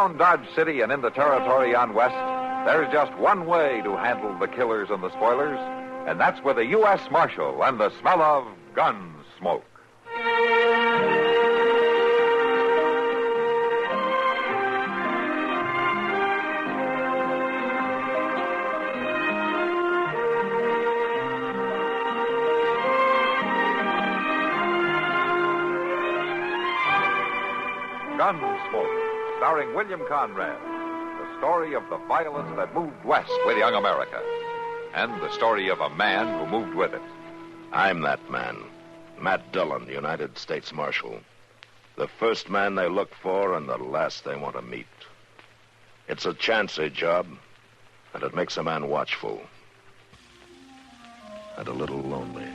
Around Dodge City and in the territory on west, there's just one way to handle the killers and the spoilers, and that's with a U.S. Marshal and the smell of gun smoke. Gunsmoke, starring William Conrad. The story of the violence that moved west with young America. And the story of a man who moved with it. I'm that man. Matt Dillon, United States Marshal. The first man they look for and the last they want to meet. It's a chancy job, and it makes a man watchful. And a little lonely.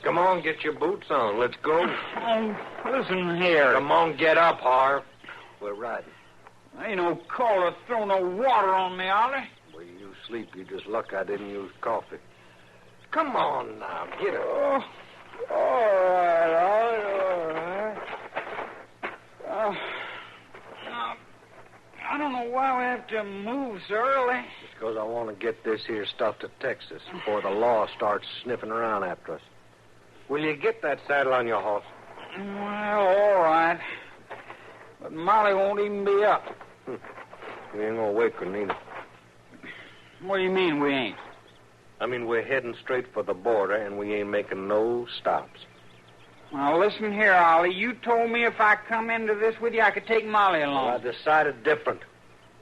Come on, get your boots on. Let's go. Listen here. Come on, get up, Harv. We're riding. Ain't no call to throw no water on me, Ollie. Well, you sleep. You just luck I didn't use coffee. Come on now, get up. Oh, all right. I don't know why we have to move so early. It's because I want to get this here stuff to Texas before the law starts sniffing around after us. Will you get that saddle on your horse? Well, all right. But Molly won't even be up. We ain't gonna wake her neither. What do you mean we ain't? I mean, we're heading straight for the border, and we ain't making no stops. Well, listen here, Ollie. You told me if I come into this with you, I could take Molly along. Well, I decided different.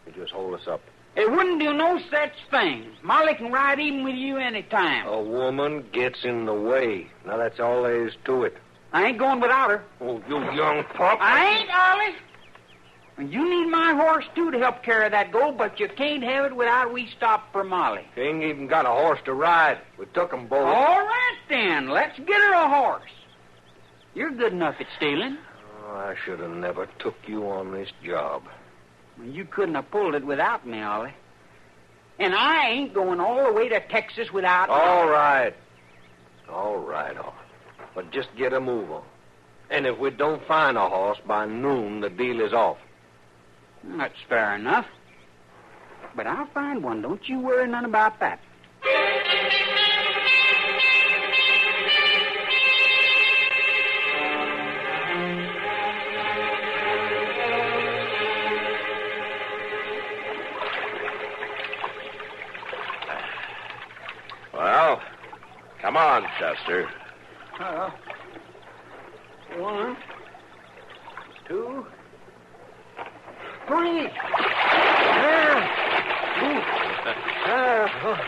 You just hold us up. It wouldn't do no such thing. Molly can ride even with you any time. A woman gets in the way. Now, that's all there is to it. I ain't going without her. Oh, you young pup. I ain't, Ollie. You need my horse, too, to help carry that gold, but you can't have it without we stop for Molly. She ain't even got a horse to ride. We took 'em both. All right, then. Let's get her a horse. You're good enough at stealing. Oh, I should have never took you on this job. You couldn't have pulled it without me, Ollie. And I ain't going all the way to Texas without... All right. But just get a move on. And if we don't find a horse by noon, the deal is off. That's fair enough. But I'll find one. Don't you worry none about that. Well, come on, Chester. 1, 2, 3.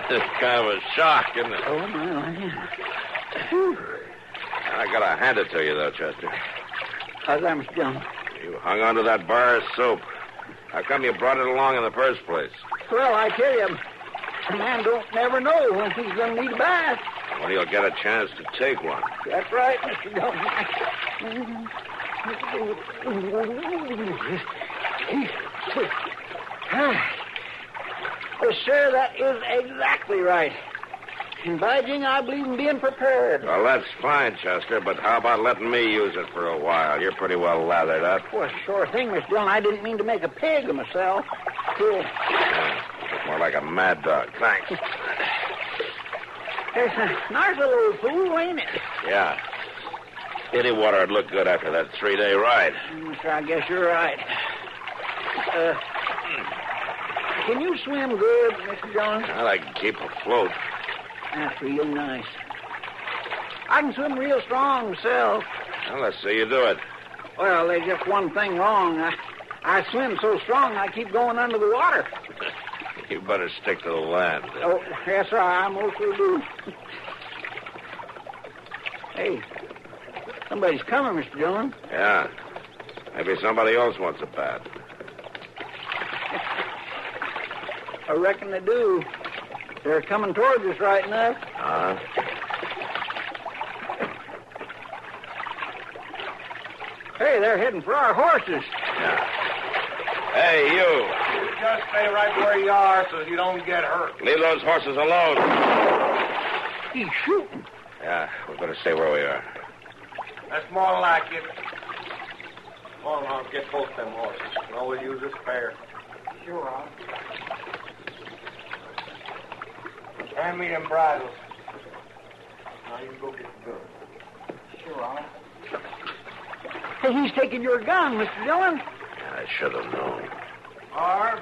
It's kind of a shock, isn't it? Oh, my. I gotta hand it to you, though, Chester. How's that, Mr. Jones? You hung onto that bar of soap. How come you brought it along in the first place? Well, I tell you, a man don't never know when he's going to need a bath. Well, you'll get a chance to take one. That's right, Mr. Jones. Well, sir, that is exactly right. And by jing, I believe in being prepared. Well, that's fine, Chester, but how about letting me use it for a while? You're pretty well lathered up. Well, sure thing, Mr. Dillon. I didn't mean to make a pig of myself. Cool. Yeah, more like a mad dog. Thanks. It's a nice little pool, ain't it? Yeah. Pity water'd look good after that 3-day ride. Sure, I guess you're right. Can you swim good, Mr. Jones? Well, I can keep afloat. That's real nice. I can swim real strong myself. Well, let's see you do it. Well, there's just one thing wrong. I swim so strong I keep going under the water. You better stick to the land. Oh, yes, sir, I mostly do. Hey, somebody's coming, Mr. Dillon. Yeah. Maybe somebody else wants a bath. I reckon they do. They're coming towards us right enough. Hey, they're heading for our horses. Yeah. Hey, you. Just stay right where you are so you don't get hurt. Leave those horses alone. He's shooting. Yeah, we're going to stay where we are. That's more like it. Come on, I'll get both them horses. No, we'll use this pair. Sure, I'll. Hand me them bridles. Now you go get the gun. Sure, I'll. Hey, he's taking your gun, Mr. Dillon. I should have known. Marv,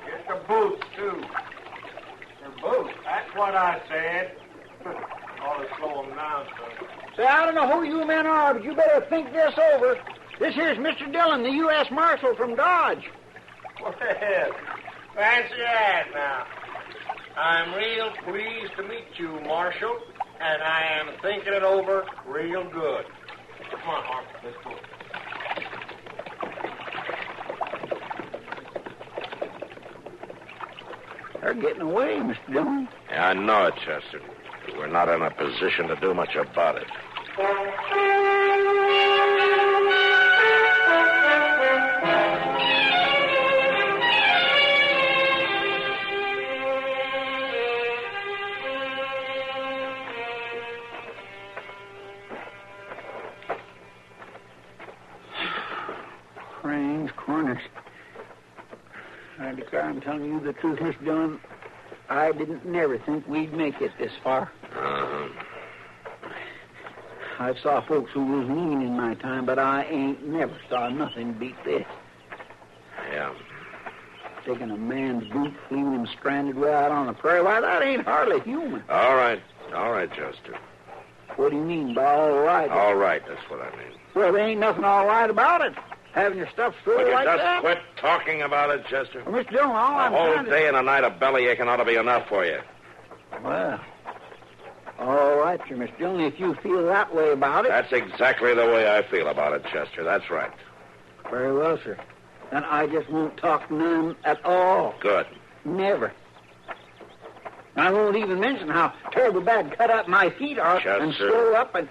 get the boots, too. Your boots? That's what I said. Ought to slow them down, son. Say, I don't know who you men are, but you better think this over. This here's Mr. Dillon, the U.S. Marshal from Dodge. Well, fancy that now. I'm real pleased to meet you, Marshal, and I am thinking it over real good. Come on, Marv, let's go. They're getting away, Mr. Dillon. Yeah, I know it, Chester. We're not in a position to do much about it. Cranes, corners. I declare I'm telling you the truth, Mr. Dillon. I didn't never think we'd make it this far. I saw folks who was mean in my time, but I ain't never saw nothing beat this. Yeah. Taking a man's boot, leaving him stranded way out on the prairie, why, that ain't hardly human. All right, Chester. What do you mean by all right? All right, that's what I mean. Well, there ain't nothing all right about it. Having your stuff Would stored you like just that. quit talking about it, Chester? Well, Mr. Dillon, all I'm A whole trying to... day and a night of bellyaching ought to be enough for you. Well, all right, sir, Mr. Dillon, if you feel that way about it. That's exactly the way I feel about it, Chester. That's right. Very well, sir. Then I just won't talk none at all. Good. Never. I won't even mention how terrible bad cut up my feet are Yes, and sir. swell up and...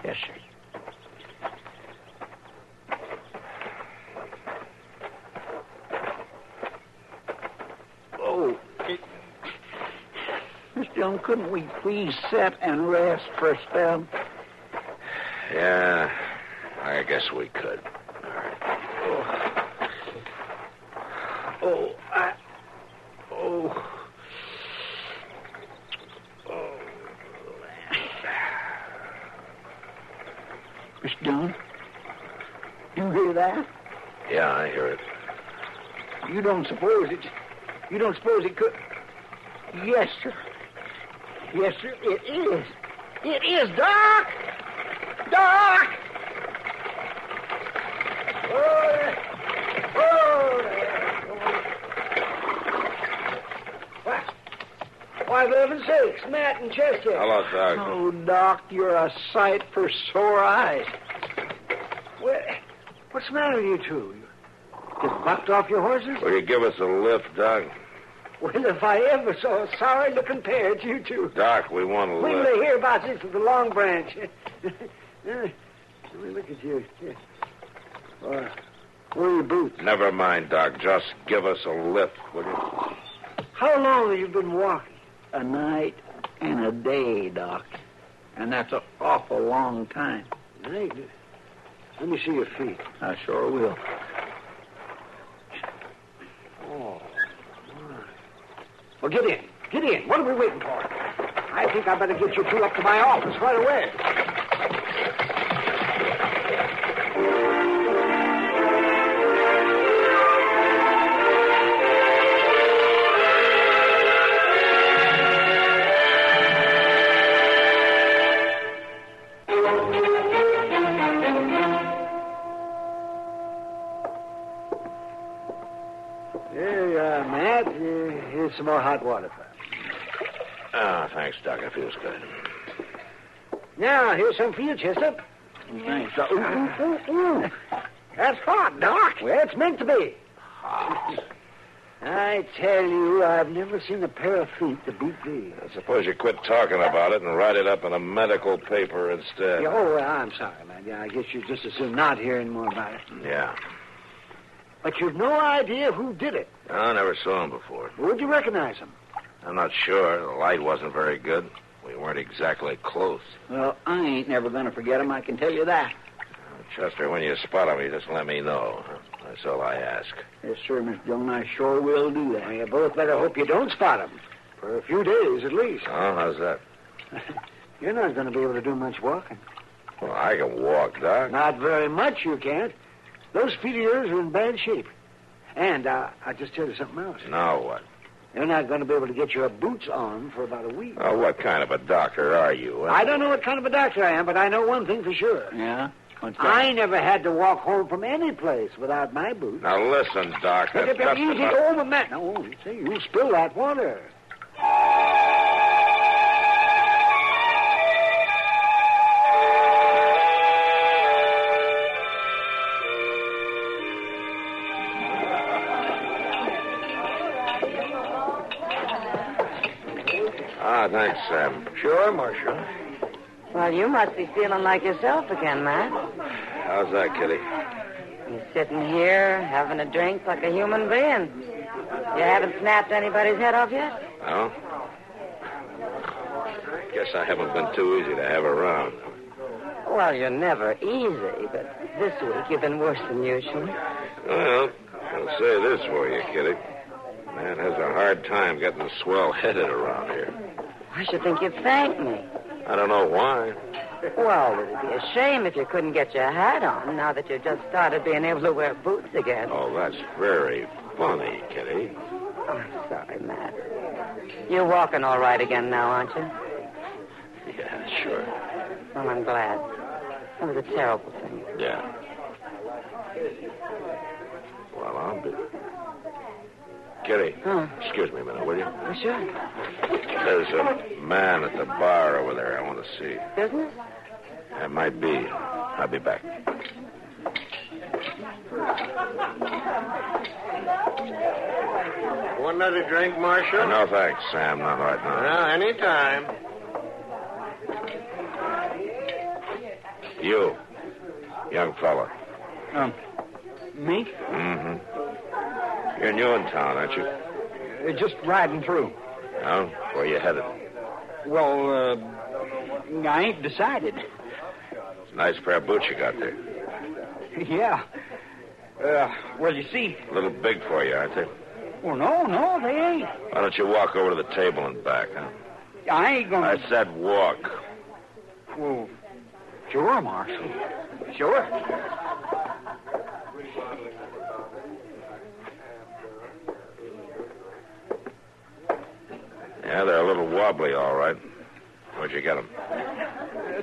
Yes, sir. Oh, Mr. Dillon, couldn't we please sit and rest for a spell? Yeah, I guess we could. All right. Mr. Dillon, you hear that? Yeah, I hear it. You don't suppose it could... Yes, sir. Yes, sir, it is. It is, Doc! Doc! Why, for heaven's sakes, Matt and Chester. Hello, Doc. Oh, Doc, you're a sight for sore eyes. What's the matter with you two? You just bucked off your horses? Will you give us a lift, Doc? Well, if I ever saw a sorry-looking pair, it's you two. Doc, we want a Wait till lift. they hear about this at the Long Branch. Let me look at you. Where are your boots? Never mind, Doc. Just give us a lift, will you? How long have you been walking? A night and a day, Doc. And that's an awful long time. Night? Let me see your feet. I sure will. Oh. Well, get in. Get in. What are we waiting for? I think I better get you two up to my office right away. Here, Matt, here's some more hot water for you. Ah, thanks, Doc. It feels good. Now, here's some for you, Chester. Thanks, Doc. Ooh. That's hot, Doc. Well, it's meant to be. Hot. I tell you, I've never seen a pair of feet to beat these. I suppose you quit talking about it and write it up in a medical paper instead. Yeah, oh, well, I'm sorry, man. Yeah, I guess you'd just as soon not hear any more about it. Yeah. But you've no idea who did it. I never saw him before. Would you recognize him? I'm not sure. The light wasn't very good. We weren't exactly close. Well, I ain't never going to forget him, I can tell you that. Chester, when you spot him, you just let me know. That's all I ask. Yes, sir, Mr. Dillon, I sure will do that. Well, you both better hope you don't spot him. For a few days, at least. Oh, how's that? You're not going to be able to do much walking. Well, I can walk, Doc. Not very much, you can't. Those feet of yours are in bad shape. And I'll just tell you something else. Now what? You're not going to be able to get your boots on for about a week. Oh, what kind of a doctor are you? I don't know what kind of a doctor I am, but I know one thing for sure. Yeah? What's that? I never had to walk home from any place without my boots. Now, listen, Doc. That's just Easy about... over, man. No, see, you spill that water. Ah, thanks, Sam. Sure, Marshal. Well, you must be feeling like yourself again, Matt. How's that, Kitty? You're sitting here having a drink like a human being. You haven't snapped anybody's head off yet? No? Guess I haven't been too easy to have around. Well, you're never easy, but this week you've been worse than usual. Well, I'll say this for you, Kitty. Man has a hard time getting swell-headed around here. I should think you'd thank me. I don't know why. Well, it'd be a shame if you couldn't get your hat on now that you've just started being able to wear boots again. Oh, that's very funny, Kitty. Oh, I'm sorry, Matt. You're walking all right again now, aren't you? Yeah, sure. Well, I'm glad. It was a terrible thing. Yeah. Well, I'll be... Kitty, excuse me a minute, will you? Oh, sure. There's a man at the bar over there I want to see. Business? It might be. I'll be back. Want another drink, Marshal? No, thanks, Sam. Not right now. Well, anytime. You, young fella. Me? Mm-hmm. You're new in town, aren't you? Just riding through. No? Where you headed? Well, I ain't decided. Nice pair of boots you got there. Yeah. Well, you see... A little big for you, aren't they? Well, no, they ain't. Why don't you walk over to the table and back, huh? I ain't gonna... I said walk. Well, sure, Marshal. Sure. Yeah, they're a little wobbly, all right. Where'd you get them?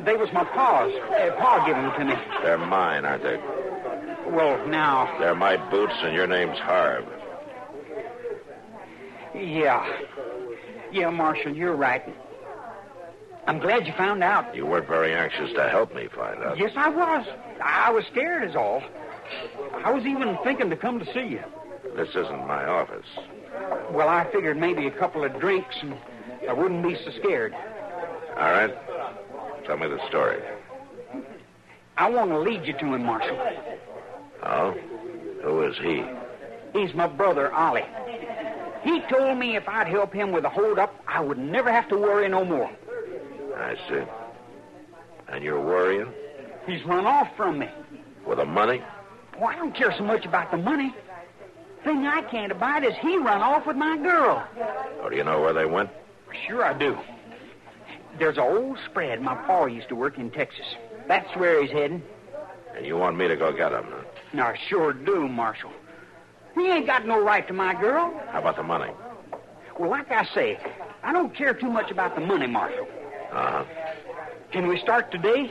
They was my pa's. Pa gave them to me. They're mine, aren't they? Well, now... They're my boots, and your name's Harb. Yeah. Yeah, Marshal, you're right. I'm glad you found out. You weren't very anxious to help me find out. Yes, I was. I was scared is all. I was even thinking to come to see you. This isn't my office. Well, I figured maybe a couple of drinks and I wouldn't be so scared. All right. Tell me the story. I want to lead you to him, Marshal. Oh? Who is he? He's my brother, Ollie. He told me if I'd help him with a hold-up, I would never have to worry no more. I see. And you're worrying? He's run off from me. With the money? Oh, I don't care so much about the money. Thing I can't abide is he run off with my girl. Oh, do you know where they went? Sure I do. There's an old spread my pa used to work in Texas. That's where he's heading. And you want me to go get them, huh? Now, I sure do, Marshal. He ain't got no right to my girl. How about the money? Well, like I say, I don't care too much about the money, Marshal. Uh-huh. Can we start today?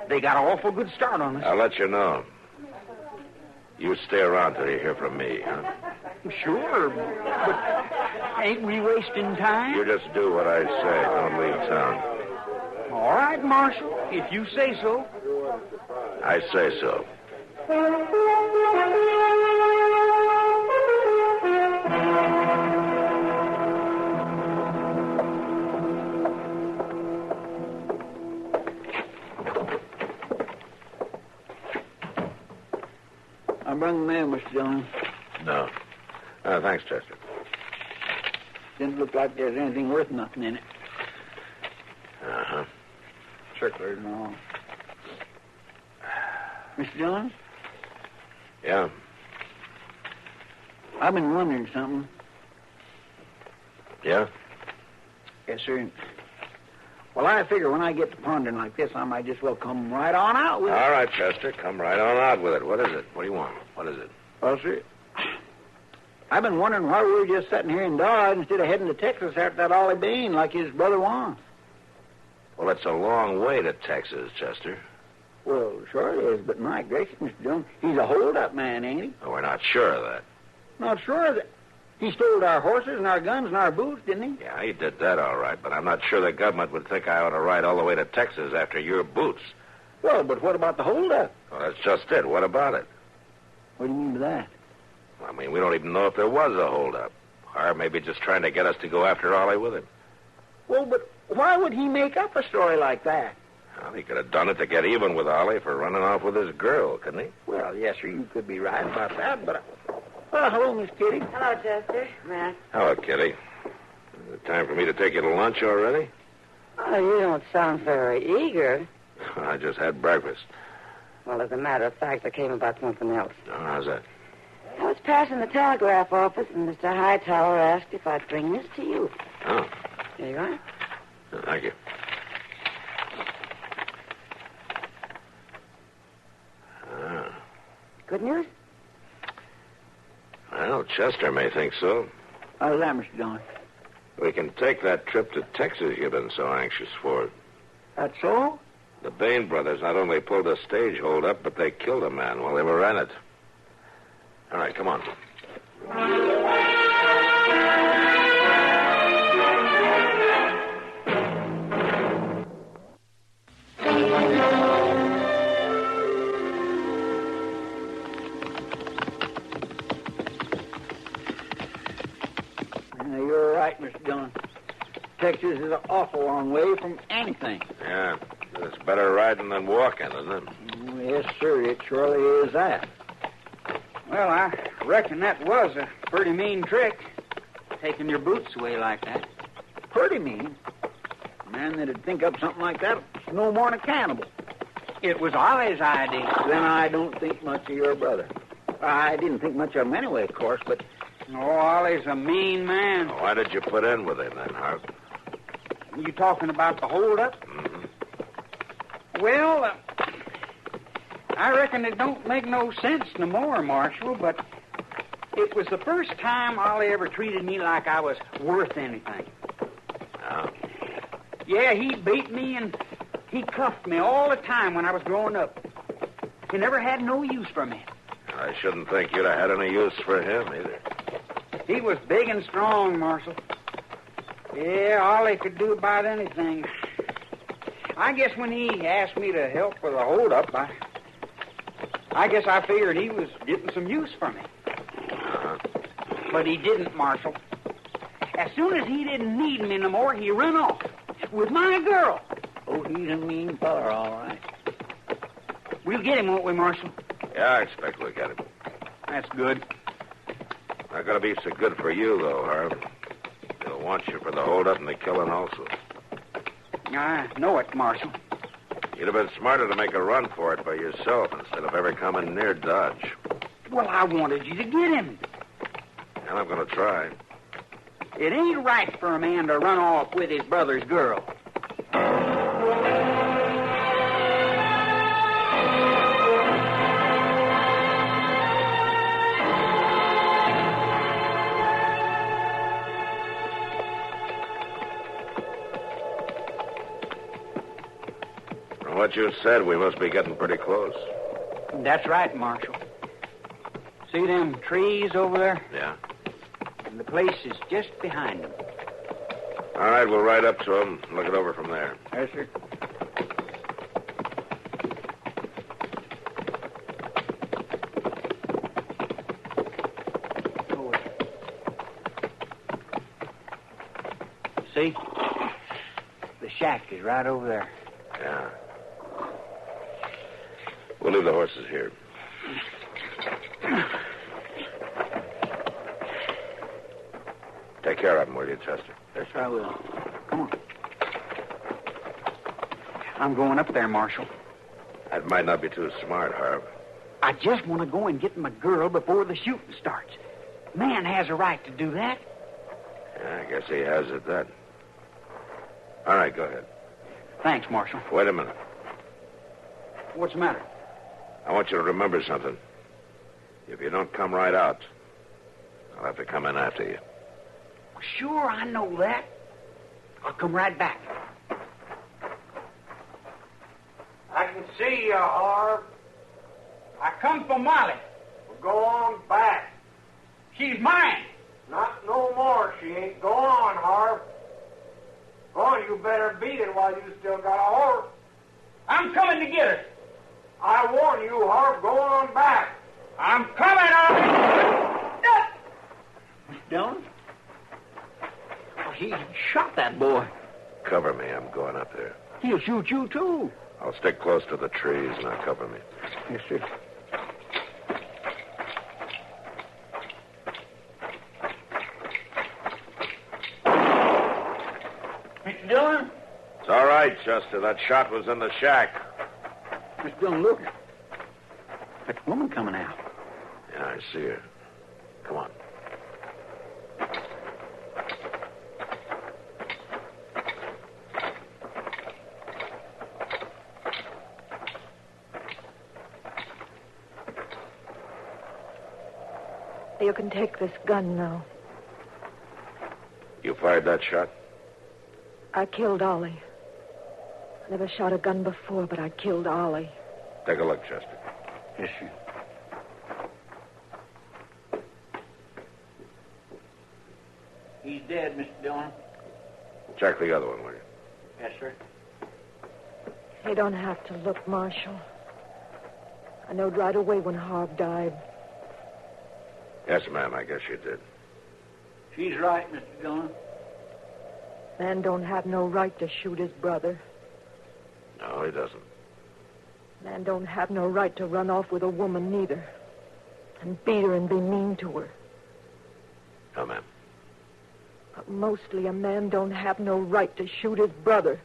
They got an awful good start on us. I'll let you know. You stay around till you hear from me, huh? Sure, but ain't we wasting time? You just do what I say. Don't leave town. All right, Marshal, if you say so. I say so. I brung the mail, Mr. Dillon. No. Thanks, Chester. Didn't look like there's anything worth nothing in it. Uh-huh. Circulars and all. Mr. Dillon? Yeah. I've been wondering something. Yeah? Yes, sir. Well, I figure when I get to pondering like this, I might just well come right on out with it. All right, Chester. Come right on out with it. What is it? What do you want? What is it? Well, sir, I've been wondering why we were just sitting here in Dodge instead of heading to Texas after that Ollie Bean like his brother wants. Well, it's a long way to Texas, Chester. Well, sure it is, but my gracious, Mr. Jones, he's a hold-up man, ain't he? Well, we're not sure of that. Not sure of that. He stole our horses and our guns and our boots, didn't he? Yeah, he did that all right, but I'm not sure the government would think I ought to ride all the way to Texas after your boots. Well, but what about the hold-up? Well, that's just it. What about it? What do you mean by that? I mean, we don't even know if there was a holdup. Or maybe just trying to get us to go after Ollie with him. Well, but why would he make up a story like that? Well, he could have done it to get even with Ollie for running off with his girl, couldn't he? Well, yes, sir, you could be right about that, but... Well, hello, Miss Kitty. Hello, Chester. Matt. Hello, Kitty. Is it time for me to take you to lunch already? Oh, you don't sound very eager. I just had breakfast. Well, as a matter of fact, I came about something else. Oh, how's that? I was passing the telegraph office, and Mr. Hightower asked if I'd bring this to you. Oh. Here you are. Thank you. Good news? Well, Chester may think so. How's that, Mr. Dillon? We can take that trip to Texas you've been so anxious for. That's so? The Bain brothers not only pulled a stage hold up, but they killed a man while they were in it. All right, come on. You're right, Mr. Dillon. Texas is an awful long way from anything. Yeah, it's better riding than walking, isn't it? Yes, sir, it surely is that. Well, I reckon that was a pretty mean trick, taking your boots away like that. Pretty mean. A man that'd think up something like that is no more than a cannibal. It was Ollie's idea. Then I don't think much of your brother. I didn't think much of him anyway, of course, but... Oh, Ollie's a mean man. Why did you put in with him then, Hart? You talking about the holdup? Mm-hmm. Well, I reckon it don't make no sense no more, Marshal, but it was the first time Ollie ever treated me like I was worth anything. Oh. Yeah, he beat me and he cuffed me all the time when I was growing up. He never had no use for me. I shouldn't think you'd have had any use for him either. He was big and strong, Marshal. Yeah, Ollie could do about anything. I guess when he asked me to help with a holdup, I guess I figured he was getting some use from me. Uh-huh. But he didn't, Marshal. As soon as he didn't need me no more, he run off with my girl. Oh, he's a mean feller, all right. We'll get him, won't we, Marshal? Yeah, I expect we'll get him. That's good. Not going to be so good for you, though, Harv. They'll want you for the holdup and the killing also. I know it, Marshal. You'd have been smarter to make a run for it by yourself instead of ever coming near Dodge. Well, I wanted you to get him. And I'm going to try. It ain't right for a man to run off with his brother's girl. From what you said, we must be getting pretty close. That's right, Marshal. See them trees over there? Yeah? And the place is just behind them. All right, we'll ride up to them and look it over from there. Yes, sir. See? The shack is right over there. Yeah. We'll leave the horses here. care of him, will you, Chester? Yes, I will. Come on. I'm going up there, Marshal. That might not be too smart, Harv. I just want to go and get my girl before the shooting starts. Man has a right to do that. Yeah, I guess he has at that. All right, go ahead. Thanks, Marshal. Wait a minute. What's the matter? I want you to remember something. If you don't come right out, I'll have to come in after you. Sure, I know that. I'll come right back. I can see you, Harv. I come for Molly. Well, go on back. She's mine. Not no more, she ain't. Go on, Harv. Go on, you better beat it while you still got a horse. I'm coming to get her. I warn you, Harv, go on back. I'm coming on. Miss Dillon? Oh, he shot that boy. Cover me. I'm going up there. He'll shoot you, too. I'll stick close to the trees, and I'll cover me. Yes, sir. Mr. Dillon? It's all right, Chester. That shot was in the shack. Mr. Dillon, look. That woman coming out. Yeah, I see her. Come on. You can take this gun now. You fired that shot? I killed Ollie. Never shot a gun before, but I killed Ollie. Take a look, Chester. Yes, sir. He's dead, Mr. Dillon. Check the other one, will you? Yes, sir. You don't have to look, Marshal. I knowed right away when Harv died. Yes, ma'am, I guess you did. She's right, Mr. Dillon. Man don't have no right to shoot his brother. No, he doesn't. Man don't have no right to run off with a woman neither. And beat her and be mean to her. No, ma'am. But mostly a man don't have no right to shoot his brother.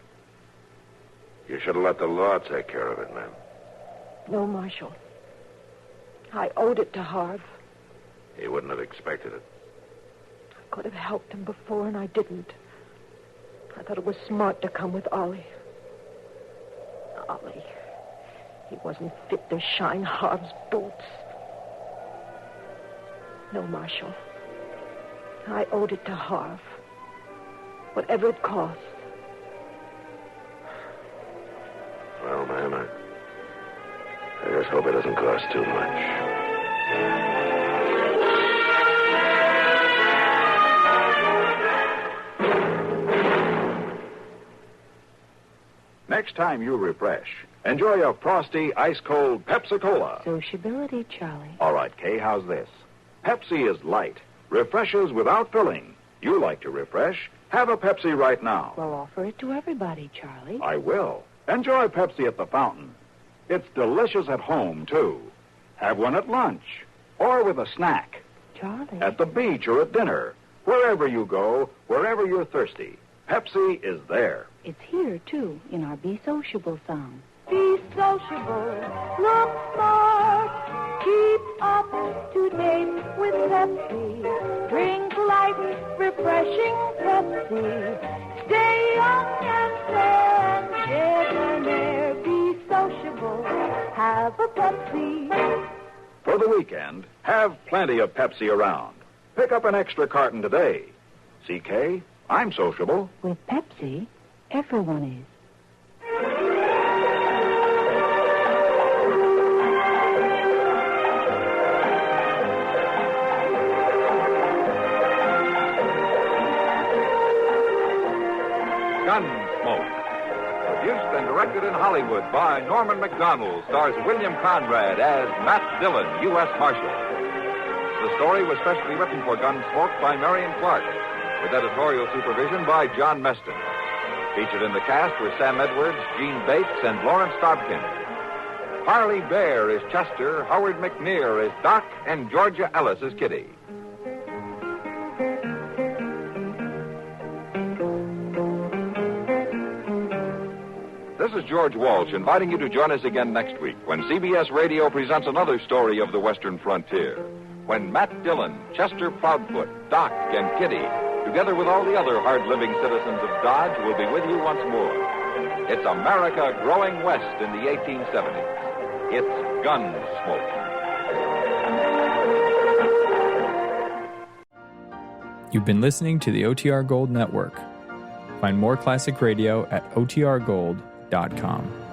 You should have let the law take care of it, ma'am. No, Marshal. I owed it to Harv. He wouldn't have expected it. I could have helped him before, and I didn't. I thought it was smart to come with Ollie. Ollie. He wasn't fit to shine Harv's boots. No, Marshal. I owed it to Harv. Whatever it cost. Well, ma'am, I just hope it doesn't cost too much. Next time you refresh, enjoy a frosty, ice-cold Pepsi-Cola. Sociability, Charlie. All right, Kay, how's this? Pepsi is light, refreshes without filling. You like to refresh? Have a Pepsi right now. Well, offer it to everybody, Charlie. I will. Enjoy Pepsi at the fountain. It's delicious at home, too. Have one at lunch or with a snack. Charlie. At the beach or at dinner. Wherever you go, wherever you're thirsty, Pepsi is there. It's here, too, in our Be Sociable song. Be sociable, look smart, keep up to date with Pepsi. Drink light, refreshing Pepsi. Stay young and fair and debonair. Be sociable, have a Pepsi. For the weekend, have plenty of Pepsi around. Pick up an extra carton today. CK, I'm sociable. With Pepsi, everyone is. Gunsmoke. Produced and directed in Hollywood by Norman McDonald, stars William Conrad as Matt Dillon, U.S. Marshal. The story was specially written for Gunsmoke by Marion Clark, with editorial supervision by John Meston. Featured in the cast were Sam Edwards, Gene Bates, and Lawrence Dobkin. Harley Bear is Chester, Howard McNear is Doc, and Georgia Ellis is Kitty. George Walsh, inviting you to join us again next week when CBS Radio presents another story of the Western frontier. When Matt Dillon, Chester Proudfoot, Doc, and Kitty, together with all the other hard-living citizens of Dodge, will be with you once more. It's America growing west in the 1870s. It's Gunsmoke. You've been listening to the OTR Gold Network. Find more classic radio at otrgold.com.